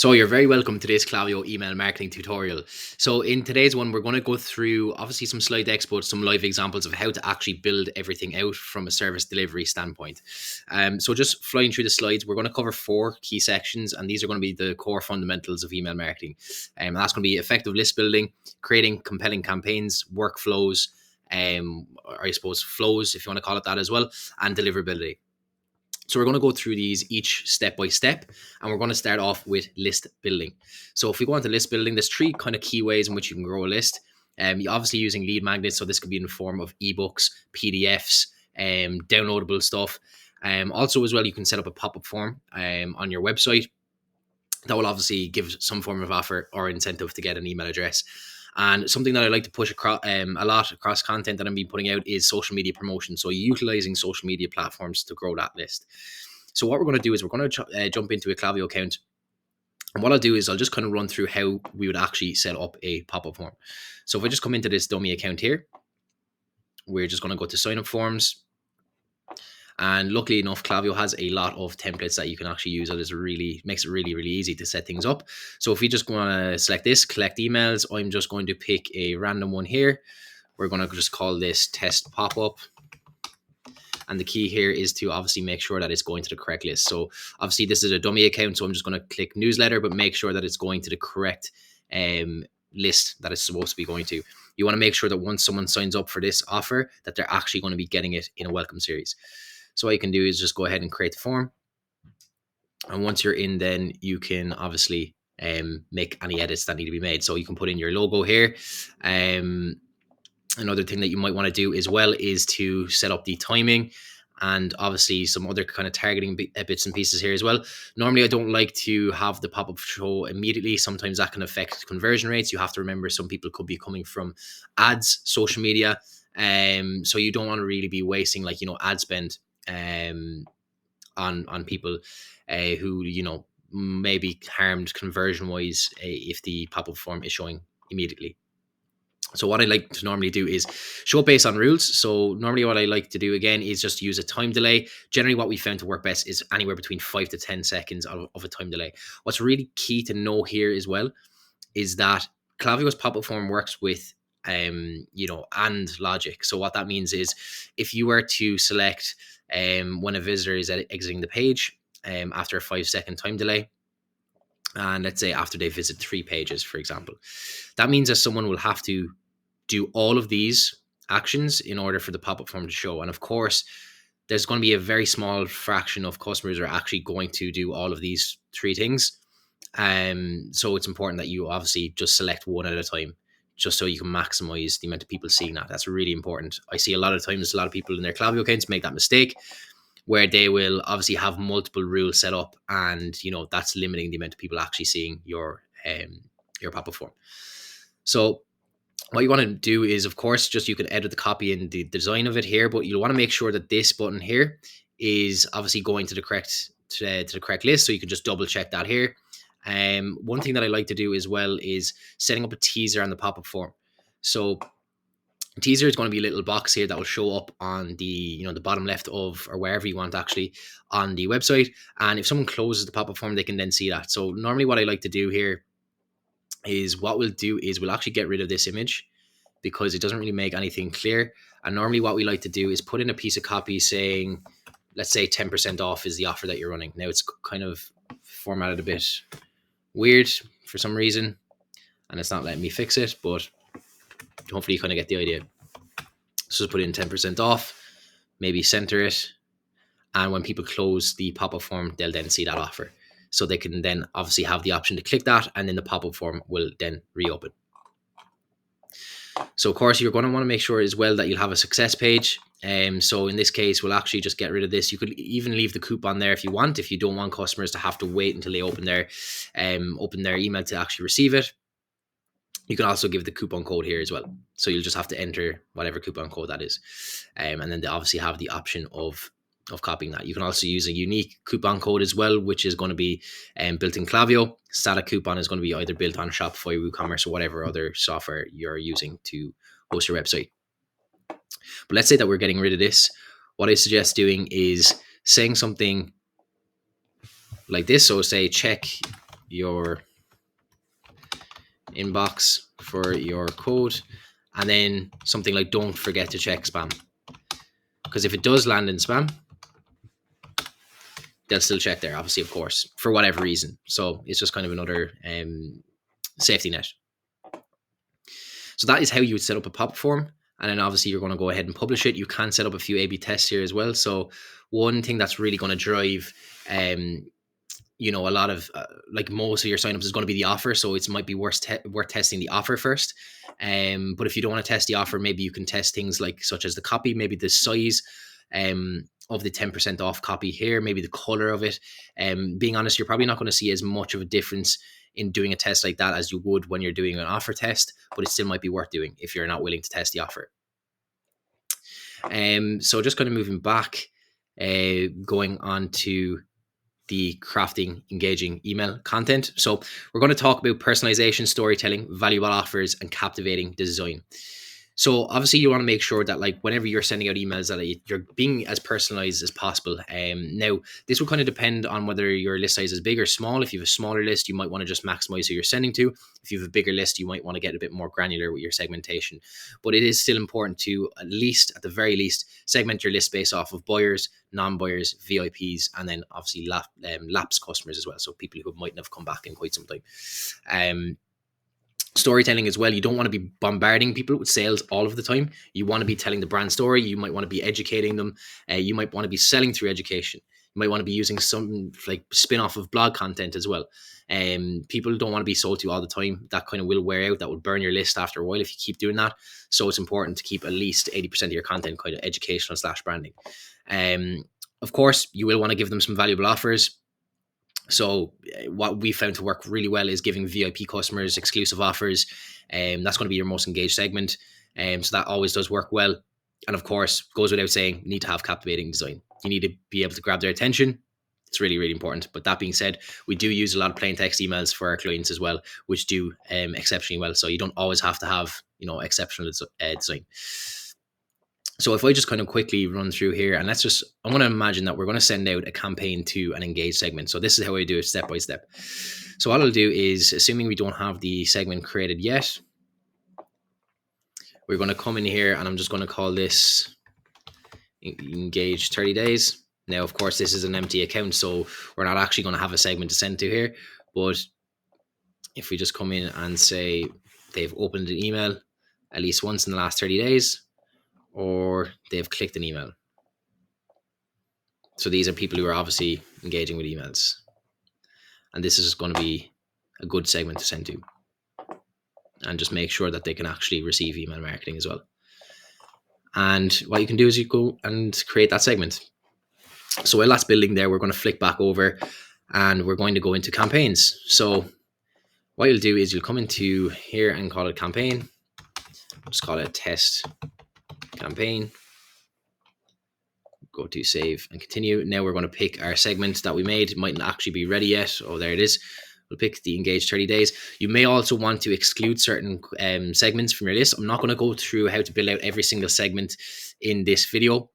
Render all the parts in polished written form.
So you're very welcome to this Klaviyo email marketing tutorial. So in today's one, we're going to go through obviously some slide decks, but some live examples of how to actually build everything out from a service delivery standpoint. So just flying through the slides, we're going to cover 4 key sections, and these are going to be the core fundamentals of email marketing. And that's going to be effective list building, creating compelling campaigns, workflows, or I suppose flows, if you want to call it that as well, and deliverability. So we're going to go through these each step by step, and we're going to start off with list building. So if we go into list building, there's 3 kind of key ways in which you can grow a list. You're obviously using lead magnets, so this could be in the form of ebooks, PDFs, downloadable stuff. Also, as well, you can set up a pop-up form on your website that will obviously give some form of offer or incentive to get an email address. And something that I like to push across a lot across content that I'm been putting out is social media promotion. So utilizing social media platforms to grow that list. So what we're going to do is we're going to jump into a Klaviyo account. And what I'll do is I'll just kind of run through how we would actually set up a pop-up form. So if I just come into this dummy account here, we're just going to go to sign up forms. And luckily enough, Klaviyo has a lot of templates that you can actually use. That is really makes it really easy to set things up. So if we just want to select this, collect emails, I'm just going to pick a random one here. We're going to just call this test pop-up. And the key here is to obviously make sure that it's going to the correct list. So obviously this is a dummy account, so I'm just going to click newsletter, but make sure that it's going to the correct list that it's supposed to be going to. You want to make sure that once someone signs up for this offer, that they're actually going to be getting it in a welcome series. So what you can do is just go ahead and create the form. And once you're in, then you can obviously make any edits that need to be made. So you can put in your logo here. Another thing that you might want to do as well is to set up the timing and obviously some other kind of targeting bits and pieces here as well. Normally, I don't like to have the pop-up show immediately. Sometimes that can affect conversion rates. You have to remember some people could be coming from ads, social media. So you don't want to really be wasting ad spend on people who may be harmed conversion wise if the pop-up form is showing immediately. So what I like to normally do is show based on rules. So normally what I like to do again is just use a time delay. Generally what we found to work best is anywhere between 5 to 10 seconds of a time delay. What's really key to know here as well is that Klaviyo's pop-up form works with and logic. So what that means is if you were to select when a visitor is exiting the page after a 5-second time delay, and let's say after they visit 3 pages, for example, that means that someone will have to do all of these actions in order for the pop-up form to show. And of course, there's going to be a very small fraction of customers who are actually going to do all of these 3 things. So it's important that you obviously just select one at a time, just so you can maximize the amount of people seeing that. That's really important. I see a lot of times a lot of people in their Klaviyo accounts make that mistake where they will obviously have multiple rules set up, and that's limiting the amount of people actually seeing your pop-up form. So what you want to do is, of course, just you can edit the copy and the design of it here, but you'll want to make sure that this button here is obviously going to the correct list. So you can just double check that here. One thing that I like to do as well is setting up a teaser on the pop-up form. So teaser is going to be a little box here that will show up on the the bottom left of, or wherever you want actually, on the website. And if someone closes the pop-up form, they can then see that. So normally what I like to do here is what we'll do is we'll actually get rid of this image because it doesn't really make anything clear. And normally what we like to do is put in a piece of copy saying, let's say 10% off is the offer that you're running. Now it's kind of formatted a bit weird for some reason, and it's not letting me fix it, but hopefully you kind of get the idea. So just put in 10% off, maybe center it, and when people close the pop-up form, they'll then see that offer. So they can then obviously have the option to click that, and then the pop-up form will then reopen. So of course, you're going to want to make sure as well that you'll have a success page. So in this case, we'll actually just get rid of this. You could even leave the coupon there if you want, if you don't want customers to have to wait until they open their email to actually receive it. You can also give the coupon code here as well. So you'll just have to enter whatever coupon code that is. And then they obviously have the option of copying that. You can also use a unique coupon code as well, which is going to be built in Klaviyo. Static coupon is going to be either built on Shopify, WooCommerce, or whatever other software you're using to host your website. But let's say that we're getting rid of this. What I suggest doing is saying something like this. So say check your inbox for your code, and then something like don't forget to check spam, because if it does land in spam, they'll still check there, obviously, of course, for whatever reason. So it's just kind of another safety net. So that is how you would set up a pop form. And then obviously you're going to go ahead and publish it. You can set up a few A/B tests here as well. So one thing that's really going to drive a lot of like most of your signups is going to be the offer, so it might be worth testing the offer first. But if you don't want to test the offer, maybe you can test things like such as the copy, maybe the size of the 10% off copy here, maybe the color of it. Being honest, you're probably not going to see as much of a difference in doing a test like that as you would when you're doing an offer test, but it still might be worth doing if you're not willing to test the offer. So just kind of moving back, going on to the crafting engaging email content. So we're going to talk about personalization, storytelling, valuable offers, and captivating design. So obviously you want to make sure that like whenever you're sending out emails that you're being as personalized as possible. Now this will kind of depend on whether your list size is big or small. If you have a smaller list, you might want to just maximize who you're sending to. If you have a bigger list, you might want to get a bit more granular with your segmentation. But it is still important to at the very least, segment your list based off of buyers, non-buyers, VIPs, and then obviously lapsed customers as well. So people who mightn't have come back in quite some time. Storytelling as well. You don't want to be bombarding people with sales all of the time. You want to be telling the brand story. You might want to be educating them. You might want to be selling through education. You might want to be using some like spin-off of blog content as well. People don't want to be sold to all the time. That kind of will wear out. That will burn your list after a while if you keep doing that. So it's important to keep at least 80% of your content kind of educational / branding. Of course, you will want to give them some valuable offers. So what we found to work really well is giving VIP customers exclusive offers. That's going to be your most engaged segment. So that always does work well. And of course, goes without saying, you need to have captivating design. You need to be able to grab their attention. It's really, really important. But that being said, we do use a lot of plain text emails for our clients as well, which do exceptionally well. So you don't always have to have, exceptional design. So if I just kind of quickly run through here, and I'm going to imagine that we're going to send out a campaign to an engaged segment. So this is how I do it step by step. So what I'll do is, assuming we don't have the segment created yet, we're going to come in here and I'm just going to call this engage 30 days. Now, of course, this is an empty account, so we're not actually going to have a segment to send to here. But if we just come in and say they've opened an email at least once in the last 30 days, or they've clicked an email. So these are people who are obviously engaging with emails. And this is going to be a good segment to send to. And just make sure that they can actually receive email marketing as well. And what you can do is you go and create that segment. So while that's building there, we're going to flick back over and we're going to go into campaigns. So what you'll do is you'll come into here and call it campaign. Just call it test campaign. Go to save and continue. Now we're going to pick our segment that we made. It mightn't actually be ready yet. Oh, there it is. We'll pick the engage 30 days. You may also want to exclude certain segments from your list. I'm not going to go through how to build out every single segment in this video,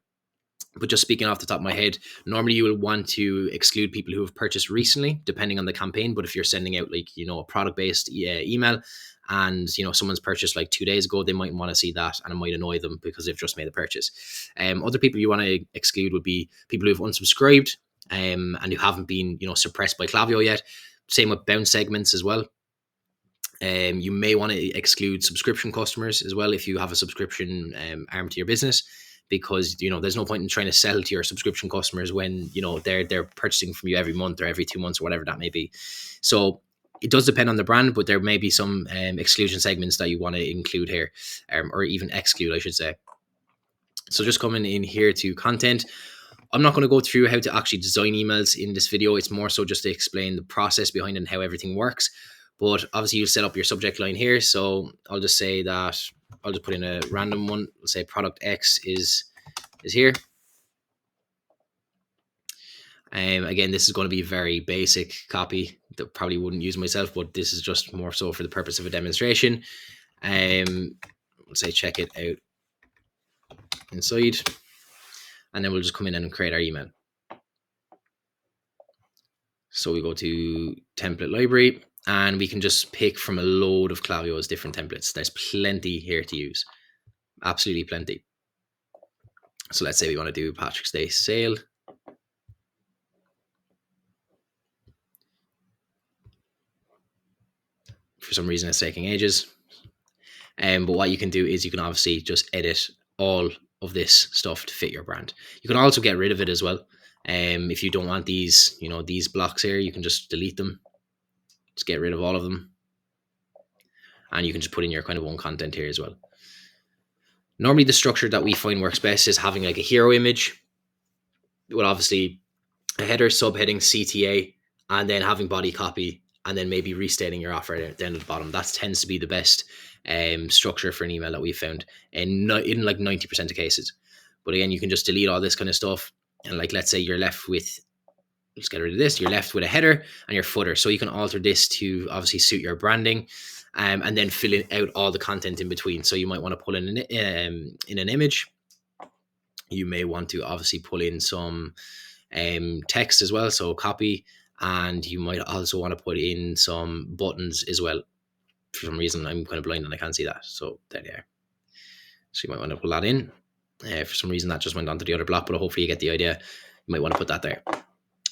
but just speaking off the top of my head, normally you will want to exclude people who have purchased recently, depending on the campaign. But if you're sending out like, a product-based email and, someone's purchased like 2 days ago, they might want to see that and it might annoy them because they've just made a purchase. Other people you want to exclude would be people who've unsubscribed and who haven't been, suppressed by Klaviyo yet. Same with bounce segments as well. You may want to exclude subscription customers as well if you have a subscription arm to your business, because there's no point in trying to sell to your subscription customers when they're purchasing from you every month or every 2 months or whatever that may be. So it does depend on the brand, but there may be some exclusion segments that you want to include here, or even exclude, I should say. So just coming in here to content. I'm not going to go through how to actually design emails in this video. It's more so just to explain the process behind it and how everything works. But obviously you set up your subject line here. So I'll just say that I'll just put in a random one. Let's say product X is here. Again, this is going to be very basic copy that probably wouldn't use myself, but this is just more so for the purpose of a demonstration. Let's say check it out inside. And then we'll just come in and create our email. So we go to template library and we can just pick from a load of Klaviyo's different templates. There's plenty here to use, absolutely plenty. So let's say we want to do Patrick's Day sale. For some reason, it's taking ages. But what you can do is you can obviously just edit all of this stuff to fit your brand. You can also get rid of it as well. If you don't want these, these blocks here, you can just delete them. Just get rid of all of them. And you can just put in your kind of own content here as well. Normally the structure that we find works best is having like a hero image with obviously a header, subheading, CTA, and then having body copy, and then maybe restating your offer down at the bottom. That tends to be the best structure for an email that we've found in like 90% of cases. But again, you can just delete all this kind of stuff. And like, let's say you're left with, let's get rid of this. You're left with a header and your footer. So you can alter this to obviously suit your branding, and then fill out all the content in between. So you might want to pull in an image. You may want to obviously pull in some text as well, so copy, and you might also want to put in some buttons as well. For some reason, I'm kind of blind and I can't see that, so there they are. So you might want to pull that in. For some reason, that just went onto the other block, but hopefully you get the idea. You might want to put that there.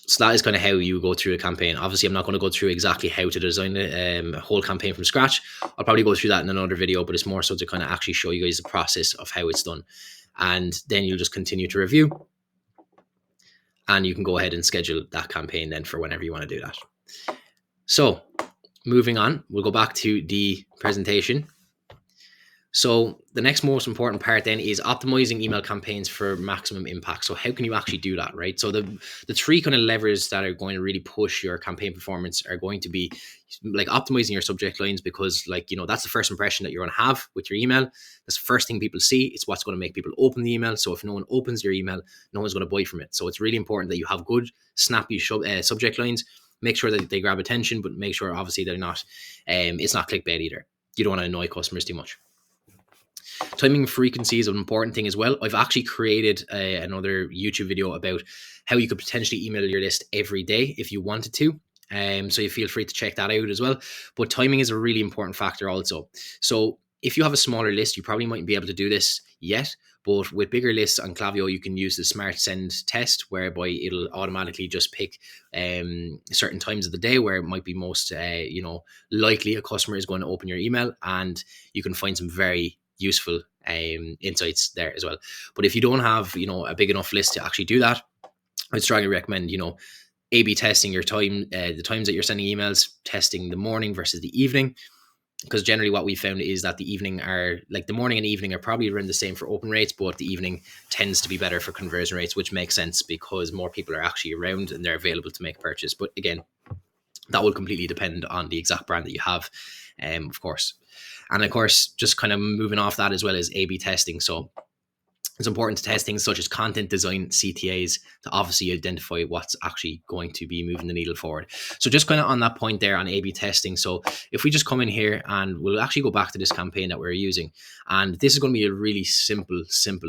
So that is kind of how you go through a campaign. Obviously, I'm not going to go through exactly how to design a whole campaign from scratch. I'll probably go through that in another video, but it's more so to kind of actually show you guys the process of how it's done. And then you'll just continue to review. And you can go ahead and schedule that campaign then for whenever you want to do that. So moving on, we'll go back to the presentation. So the next most important part then is optimizing email campaigns for maximum impact. So how can you actually do that, right? So the three kind of levers that are going to really push your campaign performance are going to be like optimizing your subject lines, because that's the first impression that you're going to have with your email. That's the first thing people see. It's what's going to make people open the email. So if no one opens your email, no one's going to buy from it. So it's really important that you have good, snappy subject lines. Make sure that they grab attention, but make sure obviously they're not, it's not clickbait either. You don't want to annoy customers too much. Timing frequency is an important thing as well. I've actually created another YouTube video about how you could potentially email your list every day if you wanted to. So you feel free to check that out as well. But timing is a really important factor also. So if you have a smaller list, you probably mightn't be able to do this yet. But with bigger lists on Klaviyo, you can use the smart send test, whereby it'll automatically just pick certain times of the day where it might be most likely a customer is going to open your email, and you can find some very useful insights there as well. But if you don't have a big enough list to actually do that, I'd strongly recommend A/B testing your time, the times that you're sending emails, testing the morning versus the evening. Because generally what we found is that the morning and evening are probably around the same for open rates, but the evening tends to be better for conversion rates, which makes sense because more people are actually around and they're available to make a purchase. But again, that will completely depend on the exact brand that you have, of course. And of course, just kind of moving off that as well as A/B testing. So it's important to test things such as content design, CTAs, to obviously identify what's actually going to be moving the needle forward. So just kind of on that point there on A/B testing. So if we just come in here and we'll actually go back to this campaign that we're using, and this is going to be a really simple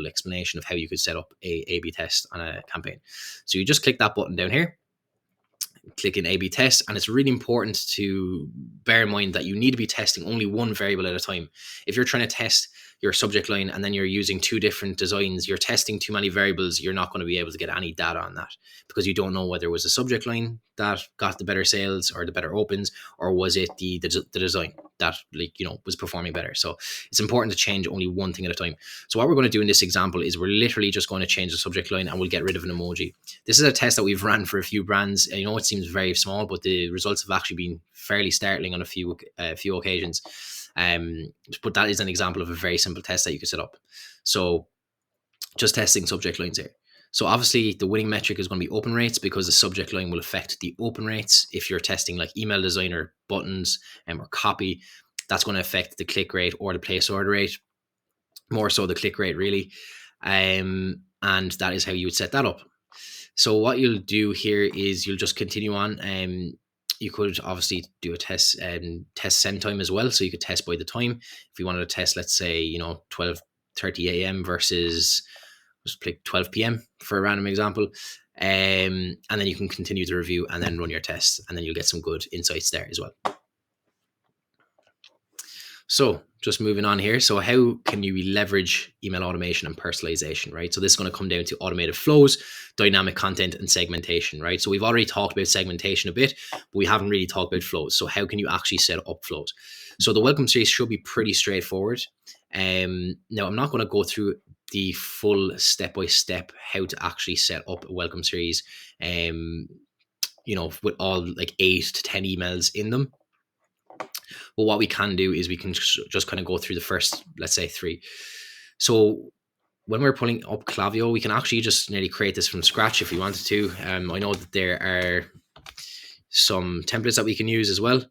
explanation of how you could set up a A/B test on a campaign. So you just click that button down here, click in A/B test, and it's really important to bear in mind that you need to be testing only one variable at a time. If you're trying to test your subject line and then you're using two different designs, you're testing too many variables, you're not going to be able to get any data on that, because you don't know whether it was a subject line that got the better sales or the better opens, or was it the design that was performing better. So it's important to change only one thing at a time. So what we're going to do in this example is we're literally just going to change the subject line and we'll get rid of an emoji. This is a test that we've ran for a few brands. I know it seems very small, but the results have actually been fairly startling on a few occasions. But that is an example of a very simple test that you could set up. So just testing subject lines here. So obviously the winning metric is going to be open rates, because the subject line will affect the open rates. If you're testing like email design or buttons or copy, that's going to affect the click rate or the place order rate, more so the click rate really. And that is how you would set that up. So what you'll do here is you'll just continue on. You could obviously do a test send time as well. So you could test by the time. If you wanted to test, let's say, 12:30 a.m. versus just click 12 p.m. for a random example. And then you can continue to review and then run your tests, and then you'll get some good insights there as well. So just moving on here. So how can you leverage email automation and personalization, right? So this is going to come down to automated flows, dynamic content, and segmentation, right? So we've already talked about segmentation a bit, but we haven't really talked about flows. So how can you actually set up flows? So the welcome series should be pretty straightforward. Now I'm not going to go through the full step-by-step how to actually set up a welcome series, with all like 8 to 10 emails in them. But what we can do is we can just kind of go through the first, let's say 3. So when we're pulling up Klaviyo, we can actually just nearly create this from scratch if we wanted to. I know that there are some templates that we can use as well.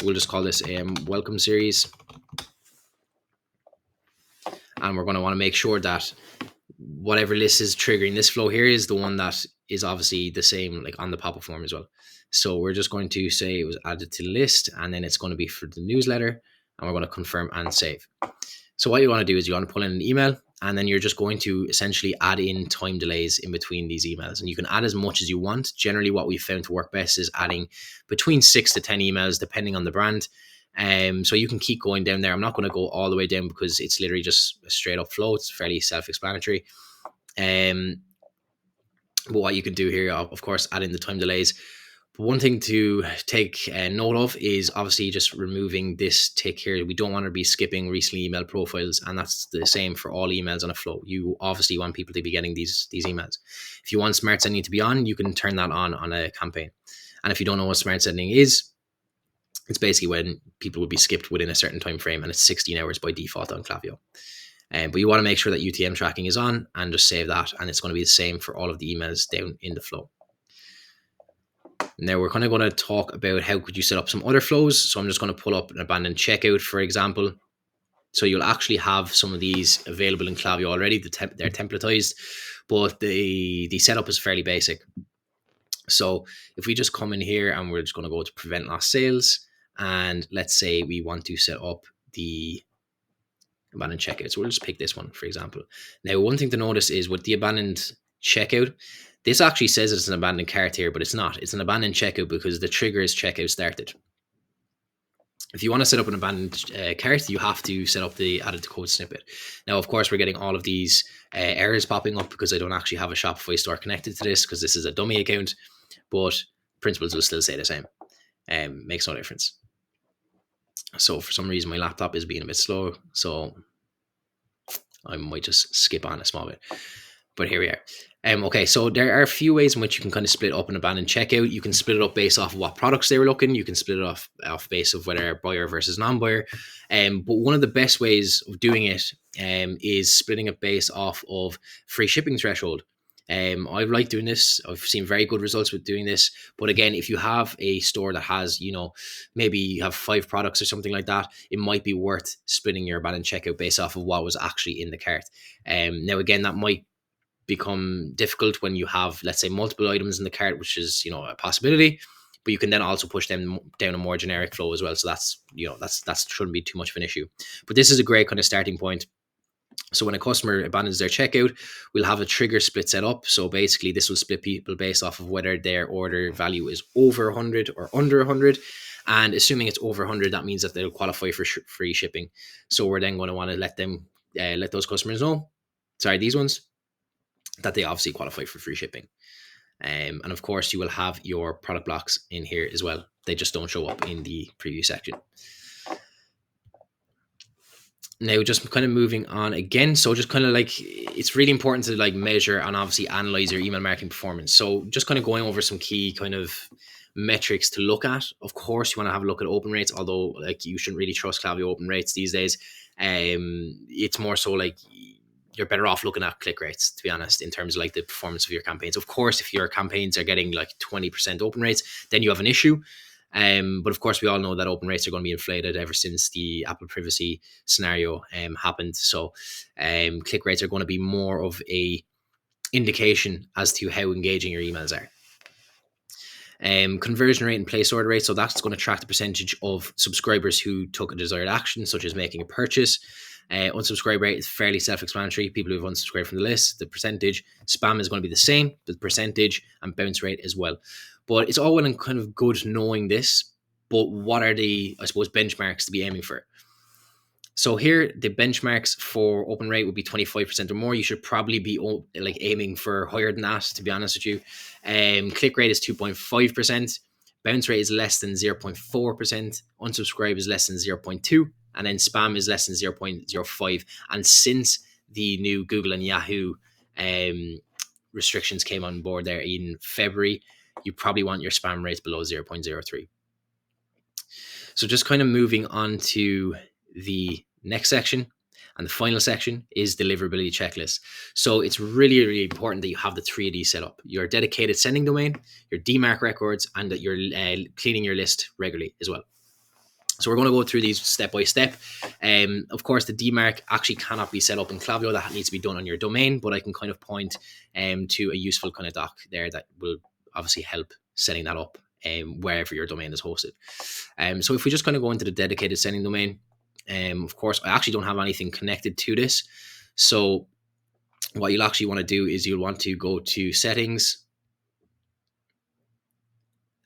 We'll just call this welcome series. And we're going to want to make sure that whatever list is triggering this flow here is the one that is obviously the same like on the pop-up form as well. So we're just going to say it was added to the list, and then it's going to be for the newsletter, and we're going to confirm and save. So what you want to do is you want to pull in an email, and then you're just going to essentially add in time delays in between these emails. And you can add as much as you want. Generally, what we've found to work best is adding between 6 to 10 emails, depending on the brand. So you can keep going down there. I'm not going to go all the way down because it's literally just a straight up flow. It's fairly self-explanatory. But what you can do here, of course, add in the time delays. But one thing to take note of is obviously just removing this tick here. We don't want to be skipping recently emailed profiles, and that's the same for all emails on a flow. You obviously want people to be getting these emails. If you want smart sending to be on, you can turn that on a campaign. And if you don't know what smart sending is, it's basically when people will be skipped within a certain time frame, and it's 16 hours by default on Klaviyo. But you want to make sure that UTM tracking is on, and just save that, and it's going to be the same for all of the emails down in the flow. Now we're kind of going to talk about how could you set up some other flows. So I'm just going to pull up an abandoned checkout, for example. So you'll actually have some of these available in Klaviyo already. They're templatized, but the setup is fairly basic. So if we just come in here and we're just going to go to prevent lost sales, and let's say we want to set up the abandoned checkout. So we'll just pick this one, for example. Now, one thing to notice is with the abandoned checkout, this actually says it's an abandoned cart here, but it's not. It's an abandoned checkout because the trigger is checkout started. If you want to set up an abandoned cart, you have to set up the added to code snippet. Now, of course, we're getting all of these errors popping up because I don't actually have a Shopify store connected to this because this is a dummy account, but principles will still stay the same. Makes no difference. So for some reason, my laptop is being a bit slow, so I might just skip on a small bit. But here we are. Okay, so there are a few ways in which you can kind of split up an abandoned checkout. You can split it up based off of what products they were looking. You can split it off base of whether buyer versus non-buyer. But one of the best ways of doing it is splitting it based off of free shipping threshold. I like doing this. I've seen very good results with doing this. But again, if you have a store that has, maybe you have 5 products or something like that, it might be worth splitting your abandoned checkout based off of what was actually in the cart. Now, again, that might become difficult when you have, let's say, multiple items in the cart, which is, a possibility. But you can then also push them down a more generic flow as well. So that's shouldn't be too much of an issue. But this is a great kind of starting point. So when a customer abandons their checkout, we'll have a trigger split set up. So basically this will split people based off of whether their order value is over 100 or under 100. And assuming it's over 100, that means that they'll qualify for free shipping. So we're then going to want to let those customers know, these ones, that they obviously qualify for free shipping. And of course, you will have your product blocks in here as well. They just don't show up in the preview section. Now, just kind of moving on again. So just kind of it's really important to measure and obviously analyze your email marketing performance. So just kind of going over some key kind of metrics to look at. Of course, you want to have a look at open rates, although you shouldn't really trust Klaviyo open rates these days. It's more so you're better off looking at click rates, to be honest, in terms of the performance of your campaigns. Of course, if your campaigns are getting 20% open rates, then you have an issue. But of course, we all know that open rates are going to be inflated ever since the Apple privacy scenario happened. So click rates are going to be more of a indication as to how engaging your emails are. Conversion rate and place order rate. So that's going to track the percentage of subscribers who took a desired action, such as making a purchase. Unsubscribe rate is fairly self-explanatory. People who've unsubscribed from the list, the percentage. Spam is going to be the same, the percentage, and bounce rate as well. But it's all well and kind of good knowing this. But what are the, I suppose, benchmarks to be aiming for? So here, the benchmarks for open rate would be 25% or more. You should probably be like aiming for higher than that, to be honest with you. Click rate is 2.5%. Bounce rate is less than 0.4%. Unsubscribe is less than 0.2%. And then spam is less than 0.05. And since the new Google and Yahoo restrictions came on board there in February, you probably want your spam rates below 0.03. So just kind of moving on to the next section, and the final section is deliverability checklist. So it's really, really important that you have the 3 of these set up: your dedicated sending domain, your DMARC records, and that you're cleaning your list regularly as well. So we're going to go through these step by step. Of course, the DMARC actually cannot be set up in Klaviyo. That needs to be done on your domain, but I can kind of point to a useful kind of doc there that will obviously help setting that up wherever your domain is hosted. So if we just kind of go into the dedicated sending domain, of course, I actually don't have anything connected to this. So what you'll actually want to do is you'll want to go to settings,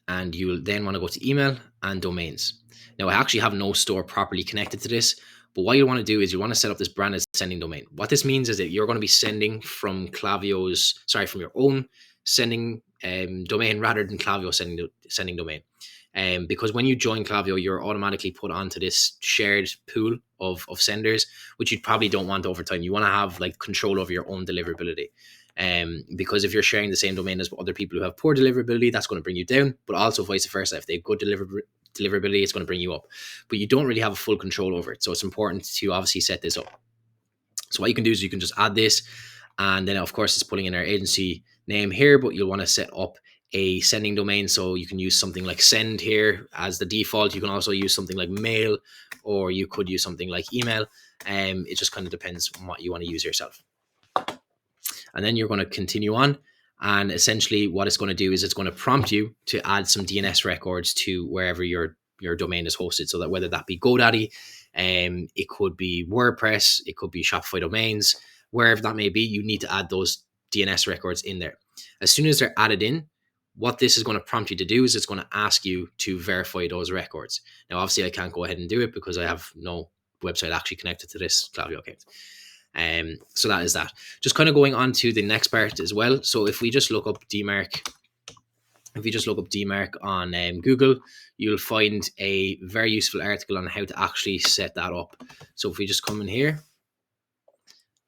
and you'll then want to go to email and domains. Now, I actually have no store properly connected to this, but what you want to do is you want to set up this branded sending domain. What this means is that you're going to be sending from from your own sending domain rather than Klaviyo sending domain. Because when you join Klaviyo, you're automatically put onto this shared pool of senders, which you probably don't want over time. You want to have like control over your own deliverability. Because if you're sharing the same domain as other people who have poor deliverability, that's going to bring you down, but also vice versa. If they have good deliverability, it's going to bring you up, but you don't really have a full control over it. So it's important to obviously set this up. So what you can do is you can just add this, and then of course it's pulling in our agency name here, but you'll want to set up a sending domain. So you can use something like send here as the default. You can also use something like mail, or you could use something like email. It just kind of depends on what you want to use yourself. And then you're going to continue on. And essentially what it's going to do is it's going to prompt you to add some DNS records to wherever your domain is hosted. So that whether that be GoDaddy, it could be WordPress, it could be Shopify domains, wherever that may be, you need to add those DNS records in there. As soon as they're added in, what this is going to prompt you to do is it's going to ask you to verify those records. Now, obviously I can't go ahead and do it because I have no website actually connected to this Klaviyo account. So that is that. Just kind of going on to the next part as well. So if we just look up DMARC, on Google, you'll find a very useful article on how to actually set that up. So if we just come in here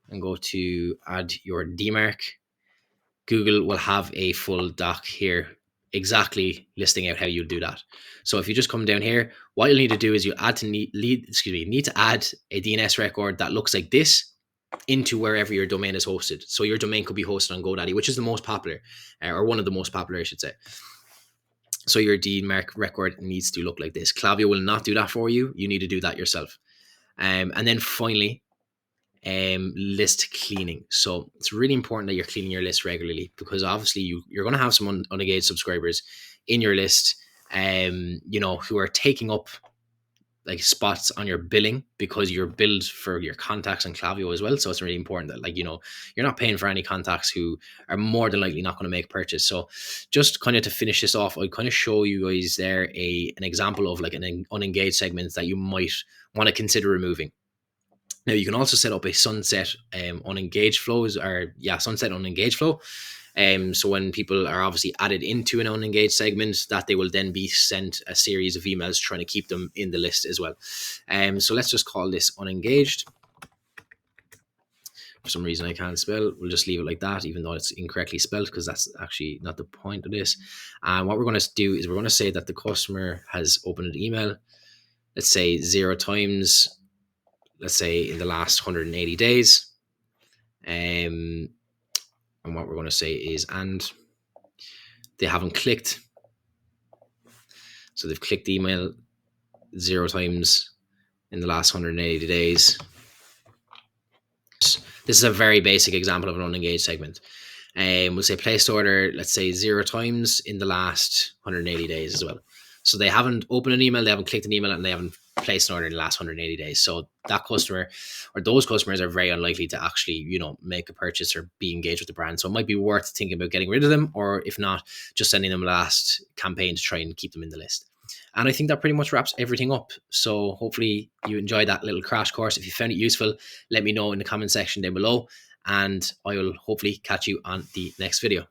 and go to add your DMARC, Google will have a full doc here exactly listing out how you do that. So if you just come down here, what you'll need to do is you need to add a DNS record that looks like this into wherever your domain is hosted. So your domain could be hosted on GoDaddy, which is the most popular, or one of the most popular, I should say. So your DMARC record needs to look like this. Klaviyo will not do that for you. You need to do that yourself. And then finally, list cleaning. So it's really important that you're cleaning your list regularly, because obviously you're going to have some unengaged subscribers in your list, who are taking up like spots on your billing because you're billed for your contacts on Klaviyo as well. So it's really important that you're not paying for any contacts who are more than likely not going to make a purchase. So just kind of to finish this off, I'll kind of show you guys there an example of like an unengaged segment that you might want to consider removing. Now you can also set up a sunset unengaged flow. So when people are obviously added into an unengaged segment, that they will then be sent a series of emails trying to keep them in the list as well. So let's just call this unengaged. For some reason I can't spell. We'll just leave it like that, even though it's incorrectly spelled, because that's actually not the point of this. And what we're going to do is we're going to say that the customer has opened an email, let's say 0 times, let's say in the last 180 days. And what we're going to say is, and they haven't clicked. So they've clicked the email 0 times in the last 180 days. This is a very basic example of an unengaged segment. We'll say placed order, let's say 0 times in the last 180 days as well. So they haven't opened an email, they haven't clicked an email, and they haven't placed an order in the last 180 days. So that customer or those customers are very unlikely to actually, make a purchase or be engaged with the brand. So it might be worth thinking about getting rid of them, or if not, just sending them a last campaign to try and keep them in the list. And I think that pretty much wraps everything up. So hopefully you enjoyed that little crash course. If you found it useful, let me know in the comment section down below, and I will hopefully catch you on the next video.